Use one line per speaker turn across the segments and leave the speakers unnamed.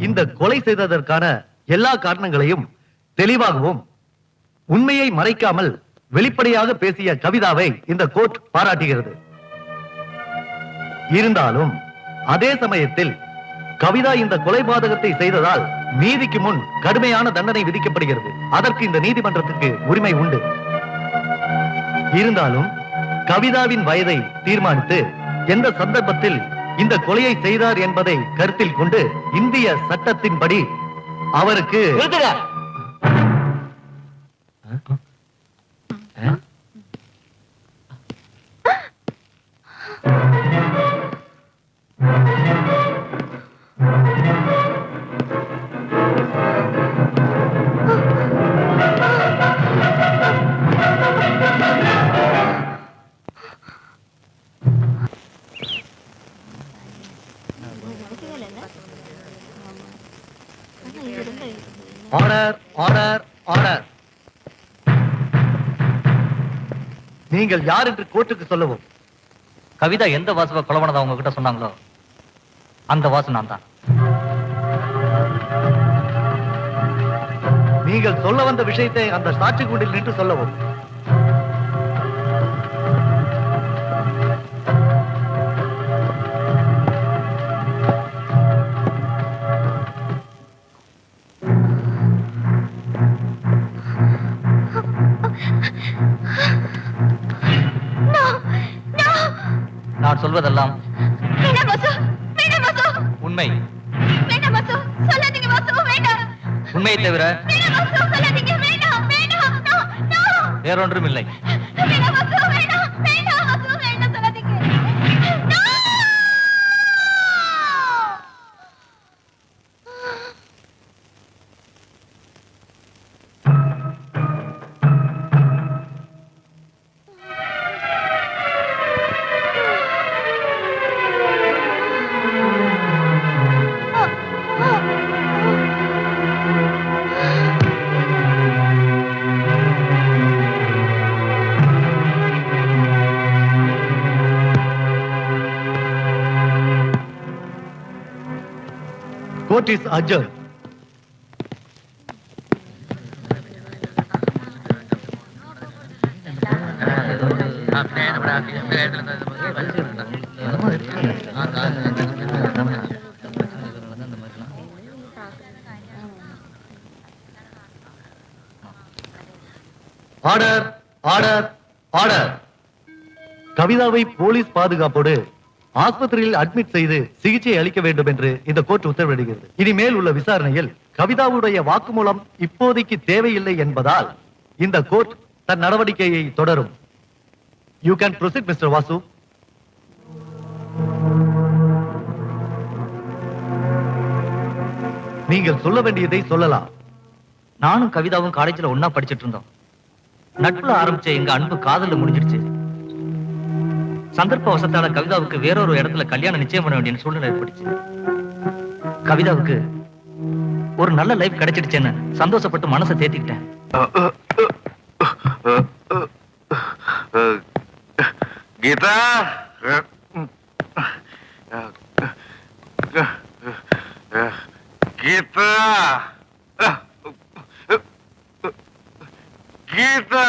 இந்த கொலை செய்ததற்கான எல்லா காரணங்களையும் தெளிவாகவும் உண்மையை மறைக்காமல் வெளிப்படையாக பேசிய கவிதாவை இந்த கோர்ட் பாராட்டுகிறது. இருந்தாலும் அதே சமயத்தில் கவிதா இந்த கொலைபாதகத்தை செய்ததால் நீதிக்கு முன் கடுமையான தண்டனை விதிக்கப்படுகிறது. அதற்கு இந்த நீதிமன்றத்துக்கு உரிமை உண்டு. இருந்தாலும் கவிதாவின் வயதை தீர்மானித்து எந்த சந்தர்ப்பத்தில் இந்த கொலையை செய்தார் என்பதை கருத்தில் கொண்டு இந்திய சட்டத்தின்படி அவருக்கு ஆர்டர் ஆர்டர் ஆர்டர். நீங்கள் யார் என்று கோர்ட்டுக்கு சொல்லவும்.
கவிதா எந்த வாசுவை கொலை பண்ணதா உங்ககிட்ட சொன்னாங்களோ அந்த வாசு நான் தான்.
நீங்கள் சொல்ல வந்த விஷயத்தை அந்த சாட்சி கூண்டில் நின்று சொல்லவும்.
நான் சொல்வதெல்லாம் உண்மை. உண்மையை தவிர வேறொன்றும் இல்லை. Court is adjourned. Order order order. கவிதாவை போலீஸ் பாதுகாப்போடு ஆஸ்பத்திரியில் அட்மிட் செய்து சிகிச்சை அளிக்க வேண்டும் என்று இந்த கோர்ட் உத்தரவிடுகிறது. இனிமேல் உள்ள விசாரணையில் கவிதாவுடைய வாக்குமூலம் இப்போதைக்கு தேவையில்லை என்பதால் இந்த கோர்ட் தன் நடவடிக்கையை தொடரும். You can proceed mister Vasu. நீங்கள் சொல்ல வேண்டியதை சொல்லலாம். நானும் கவிதாவும் காலேஜ்ல ஒன்னா படிச்சிட்டு இருந்தோம். நட்புல ஆரம்பிச்ச எங்க அன்பு காதல்ல முடிஞ்சிடுச்சு. சந்தர்ப்ப வசத்தால கவிதாவுக்கு வேறொரு இடத்துல கல்யாணம் நிச்சயம் பண்ண வேண்டிய சூழ்நிலை ஏற்பட்டுச்சு. கவிதாவுக்கு ஒரு நல்ல லைஃப் கிடைச்சிடுச்சேன்னு சந்தோஷப்பட்டு மனசை தேத்திக்கிட்டேன்.
Geetha, Geetha, Geetha,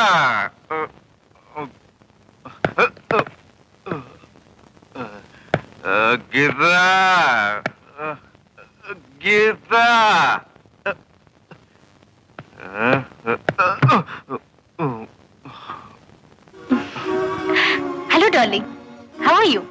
Geetha, Geetha.
Hello, darling. How are you?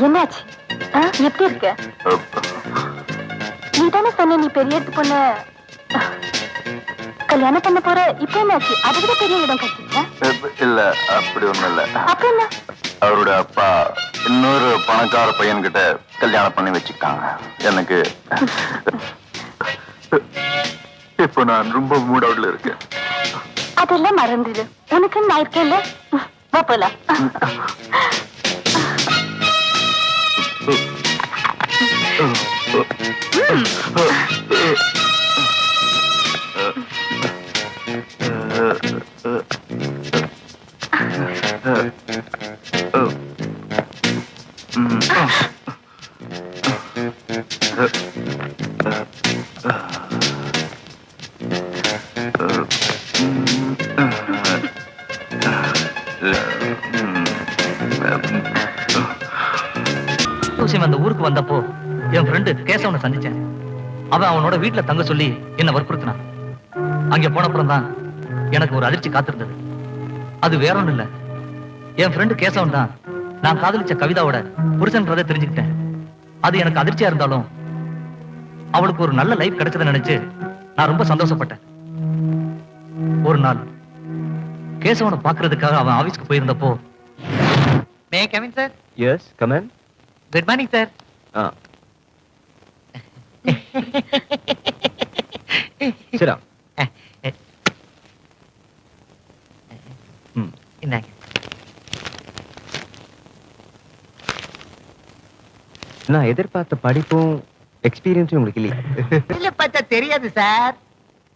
என்னாச்சு? எப்படி இருக்க? நீ தானே சொன்ன நீ பெரிய இடத்து பொண்ணு கல்யாணம் பண்ண போற. இப்ப என்னாச்சு? அதை விட பெரிய இடம் கிடைச்சிச்சா?
இல்ல, அப்படி ஒண்ணும் இல்ல.
அப்ப என்ன?
அவருடைய அப்பா இன்னொரு பணக்கார பையன்கிட்ட கல்யாணம் பண்ணி வச்சுட்டாங்க. எனக்கு இப்ப நான் ரொம்ப மூட் அவுட்ல இருக்கேன்.
அதெல்லாம் மறந்துடு. உனக்கு நான் இருக்கேன்ல. வா போலாம்.
விஷயம் அந்த ஊருக்கு வந்தப்போ என் ஃப்ரெண்டு கேசவனை சந்திச்சேன். அவன் அவனோட வீட்டுல தங்க சொல்லி என்ன வற்புறுத்தினான். அங்க போனப்புறம் தான் எனக்கு ஒரு அதிர்ச்சி காத்திருந்தது. அது வேற ஒண்ணும் இல்ல, என் ஃப்ரெண்டு கேசவன் தான் நான் காதலிச்ச கவிதாவோட புருஷன்றதை தெரிஞ்சுக்கிட்டேன். அது எனக்கு அதிர்ச்சியா இருந்தாலும் அவளுக்கு ஒரு நல்ல லைஃப் கிடைச்சதை நினைச்சு நான் ரொம்ப சந்தோஷப்பட்டேன். ஒரு நாள் கேசவனை பாக்குறதுக்காக அவன் ஆபீஸ்க்கு போயிருந்தப்போ, may I come in sir?
Yes, come in.
Good morning sir.
Sit down.
இந்தாங்க.
நான் எதிர்பார்த்த படிப்பும் எக்ஸ்பீரியன்ஸும் உங்களுக்கு இல்லையா?
இல்ல பார்த்தா தெரியாது சார்.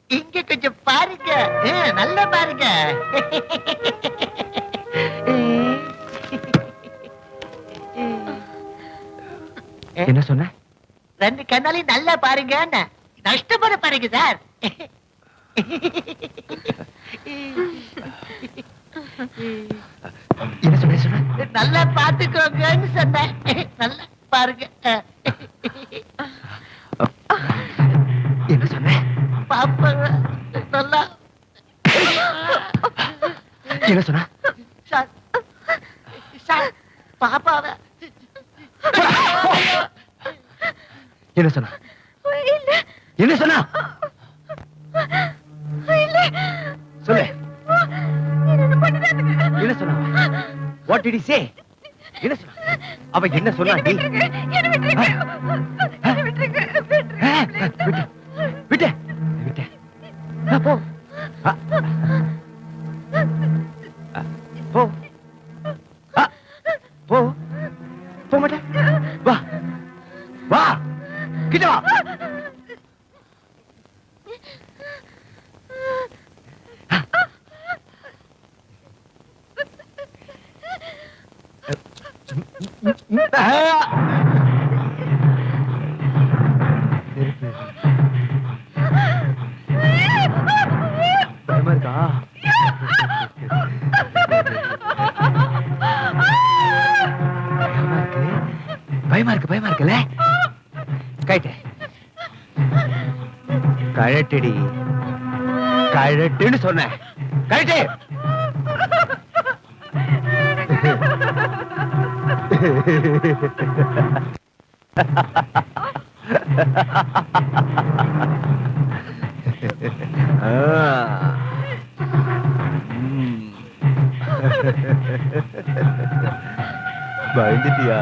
இங்க கொஞ்சம் பாருங்க, நல்லா பாருங்க.
என்ன சொன்ன?
ரெண்டு கண்ணாலையும் நல்லா பாருங்க. நஷ்டப்பட பாருங்க சார்.
என்ன சொன்ன?
நல்லா பாத்துக்கோங்கன்னு சொன்னேன். நல்லா பாருங்க.
என்ன சொன்ன?
பாப்பாங்க நல்லா.
என்ன சொன்ன?
சார் சார் பாப்பாவை.
என்ன சொன்ன? என்ன சொன்ன? சொல்லு. என்ன சொன்ன? What did he say? என்ன சொன்ன? அவ என்ன சொன்னா? விட்டு விட்டு போ போ போ போக மாட்டேன். வா வா கிட்ட வா. பயமா இருக்கா? பயமா இருக்குல்ல? கைட்டு கழட்டடி. கழட்டுன்னு சொன்ன. கழட்டு. பயந்துட்டியா?